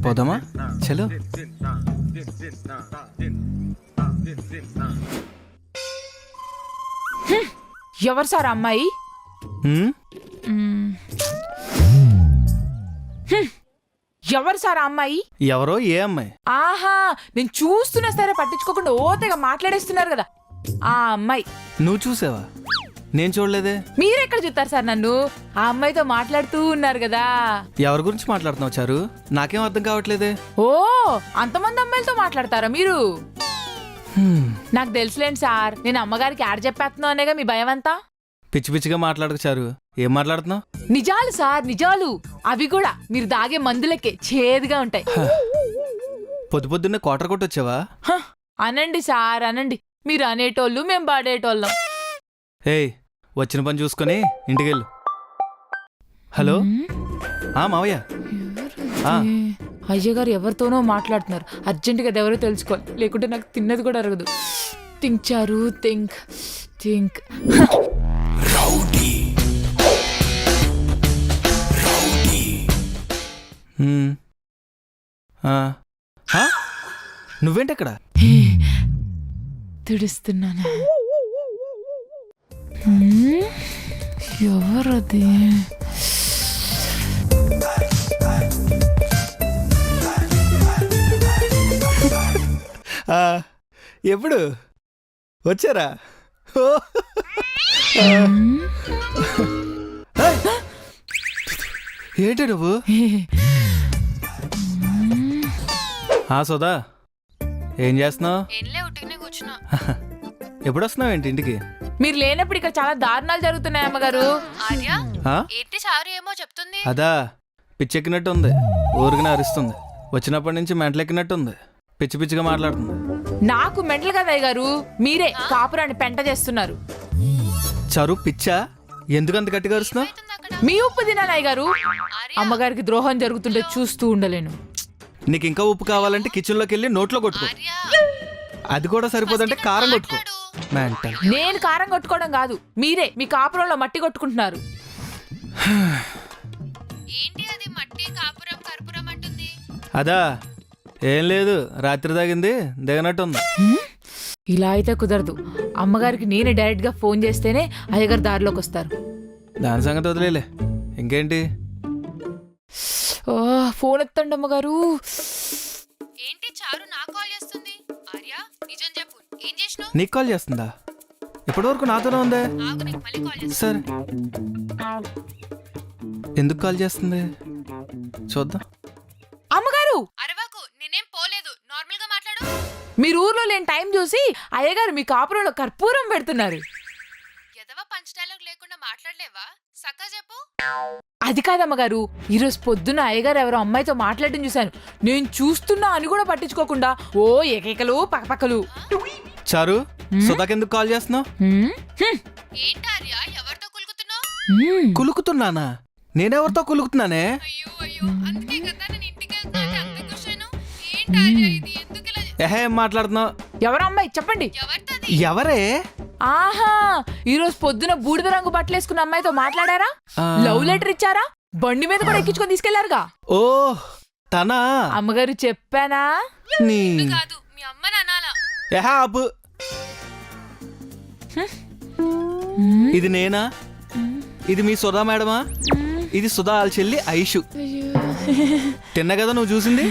పోదామా? చలో. ఎవరు సార్ అమ్మాయి? ఎవరు సార్ అమ్మాయి? ఎవరో ఏ అమ్మాయి? ఆహా, నేను చూస్తున్నా సరే పట్టించుకోకుండా ఓతగా మాట్లాడేస్తున్నారు కదా, ఆ అమ్మాయి. నువ్వు చూసావా? నేను చూడలేదే. మీరెక్కడ చూస్తారు సార్ నన్ను? ఆ అమ్మాయితో మాట్లాడుతూ ఉన్నారు కదా. ఎవరి గురించి మాట్లాడుతున్నావు చారు? నాకేం అర్థం కావట్లేదే. ఓ, అంతమంది అమ్మాయిలతో మాట్లాడతారా మీరు? నాకు తెలుసులేండి సార్, నేను అమ్మగారికి ఆడ చెప్పేస్తున్నావు అనేగా మీ భయం అంతా. పిచ్చి పిచ్చిగా మాట్లాడకు చారు. ఏం మాట్లాడుతున్నావు? నిజాలు సార్, నిజాలు. అవి కూడా మీరు దాగే మందులకే చేదుగా ఉంటాయి. పొద్దు పొద్దున్నే కోటర్ కొట్టొచ్చావా? అనండి సార్ అనండి, మీరు అనేటోళ్ళు మేము పాడేటోళ్ళం. ఏయ్, వచ్చిన పని చూసుకొని ఇంటికెళ్ళు. హలో, మావయ్య. అయ్యగారు ఎవరితోనో మాట్లాడుతున్నారు, అర్జెంటుగా ఎవరో తెలుసుకోవాలి, లేకుంటే నాకు తిన్నది కూడా అరగదు. థింక్ చారు, థింక్ థింక్. నువ్వేంటక్కడ? తుడుస్తున్నాను. ఎవరది? ఎప్పుడు వచ్చారా? ఏంటి నువ్వు? సుధా, ఏం చేస్తున్నావు? ఎప్పుడు వస్తున్నావు ఏంటి ఇంటికి? మీరు లేనప్పుడు ఇక్కడ చాలా దారుణాలు జరుగుతున్నాయి అమ్మగారు. అదా, పిచ్చెక్కినట్టు ఉంది, ఊరికిన అరుస్తుంది. వచ్చినప్పటి నుంచి మెంటలెక్కినట్టుంది, పిచ్చి పిచ్చిగా మాట్లాడుతుంది. నాకు మెంటల్ కదా అయ్యగారు, మీరే కాపురాన్ని పెంట చేస్తున్నారు. చరు పిచ్చా? ఎందుకంత గట్టిగా అరుస్తున్నావు? మీ ఉప్పు తినాలి అయ్యగారు. అమ్మగారికి ద్రోహం జరుగుతుంటే చూస్తూ ఉండలేను. నీకు ఇంకా ఉప్పు కావాలంటే కిచెన్ లోకి వెళ్ళి నోట్లో కొట్టుకో. అది కూడా సరిపోదంటే కారం కొట్టుకో. నేను కారం కొట్టుకోవడం కాదు, మీరే మీ కాపురంలో మట్టి కొట్టుకుంటున్నారు. అదా, ఏం లేదు, రాత్రి తాగింది దిగనట్టుంది. ఇలా అయితే కుదరదు. అమ్మగారికి నేనే డైరెక్ట్ గా ఫోన్ చేస్తేనే అయ్యగారు దారిలోకి వస్తారు. దాని సంగతి వదిలేలే, ఇంకేంటి? ఫోన్ ఎత్తండి అమ్మగారు. ఏంటి చారు నాకు కాల్ చేస్తుంది? ఆర్య, నిజం చెప్పు, ఏం చేసినావు? నీకు కాల్ చేస్తుందా? ఇప్పటి వరకు నాతోనే ఉందే. ఆగు, నీకు మళ్ళీ కాల్ చేస్తా. సరే, ఎందుకు కాల్ చేస్తుంది చూద్దాం. అమ్మగారు అరవకు, నేనేం పోలేదు, నార్మల్ గా మాట్లాడు. మీరు ఊర్లో లేని టైం చూసి అయ్యగారు మీ కాపురంలో కర్పూరం పెడుతున్నారు. ఎదవ పంచ్ డైలాగ్ లేకుండా మాట్లాడలేవా? సక్క చెప్పు. అది కాదమ్మగారు, ఈరోజు పొద్దున్న అయ్యగారు ఎవరో అమ్మాయితో మాట్లాడడం చూశాను. నేను చూస్తున్నా అని కూడా పట్టించుకోకుండా ఓ ఏకైకలు పక్కపక్కలు. చారు, సుధాకెందుకు కాల్ చేస్తున్నావు? ఏంటి ఆర్య, ఎవరితో కులుకుతున్నావు? కులుకుతున్నానా? నేనెవరితో కులుకుతున్నానే? అయ్యో అయ్యో, అందుకే కదా నేను ఇంటికి వెళ్తాను అంత ఖుషాను. ఏంటి ఆర్య ఇది, ఎందుకు ఇలా? ఏం మాట్లాడుతున్నావు? ఎవరు అమ్మాయి చెప్పండి. ఎవరితది? ఎవరే? ఆహా, ఈరోజు పొద్దున బూడిద రంగు బట్టలు వేసుకున్న అమ్మాయితో మాట్లాడారా? లవ్ లెటర్ ఇచ్చారా? బండి మీద కూడా ఎక్కించుకొని తీసుకెళ్లారుగా. ఓ తనా? అమ్మగారు చెప్పానా? కాదు, మీ అమ్మని అనాలా? ఆపు. ఇది నేనా? ఇది మీ సుధా మేడమా? ఇది సుధా వాళ్ళ చెల్లి ఐషు. తిన్న కదా నువ్వు చూసింది?